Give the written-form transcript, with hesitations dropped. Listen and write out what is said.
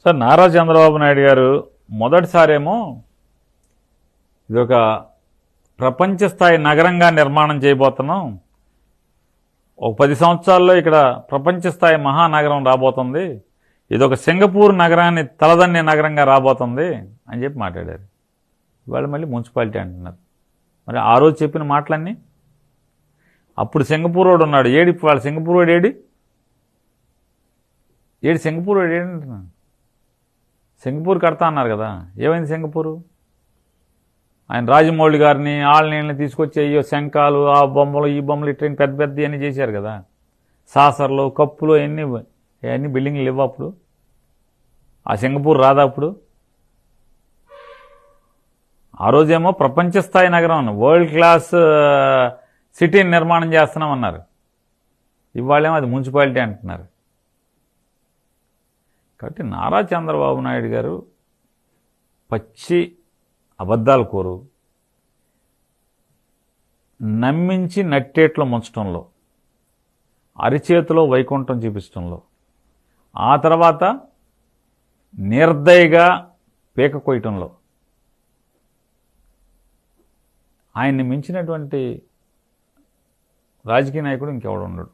Sir Nara Chandrababu Naidu గారు మొదటిసారేమో ఇదొక ప్రపంచ స్థాయి నగరంగా నిర్మాణం చేయబోతున్నాం, ఒక 10 సంవత్సరాల్లో ఇక్కడ ప్రపంచ స్థాయి మహానగరం రాబోతుంది, ఇదొక సింగపూర్ నగరాన్ని తలదన్నే నగరంగా రాబోతుంది అని చెప్పి మాట్లాడారు. ఇవాళ మళ్ళీ మున్సిపాలిటీ అంటున్నారు. మరి ఆ రోజు చెప్పిన మాటలన్నీ అప్పుడు సింగపూర్ వాడు ఉన్నాడు ఏడి, వాళ్ళ సింగపూర్ వాడు ఏడి సింగపూర్ వాడు ఏడి అంటున్నాను. సింగపూర్ కడతా అన్నారు కదా, ఏమైంది సింగపూరు? ఆయన రాజమౌళి గారిని ఆళ్ళని తీసుకొచ్చి అయ్యో శంఖాలు, ఆ బొమ్మలు ఈ బొమ్మలు ఇట్లా పెద్ద పెద్ద అన్నీ చేశారు కదా, సాసర్లు కప్పులు అవన్నీ బిల్డింగ్లు ఇవ్వ అప్పుడు. ఆ సింగపూర్ రాదా అప్పుడు? ఆ రోజేమో ప్రపంచ స్థాయి నగరం, వరల్డ్ క్లాస్ సిటీని నిర్మాణం చేస్తున్నాం అన్నారు. ఇవాళేమో అది మున్సిపాలిటీ అంటున్నారు. కాబట్టి నారా చంద్రబాబు నాయుడు గారు పచ్చి అబద్ధాలు కోరు, నమ్మించి నట్టేట్లో ముంచడంలో, అరిచేతిలో వైకుంఠం చూపించడంలో, ఆ తర్వాత నిర్దయగా పీక కొయ్యటంలో ఆయన్ని మించినటువంటి రాజకీయ నాయకుడు ఇంకెవడు ఉండడు.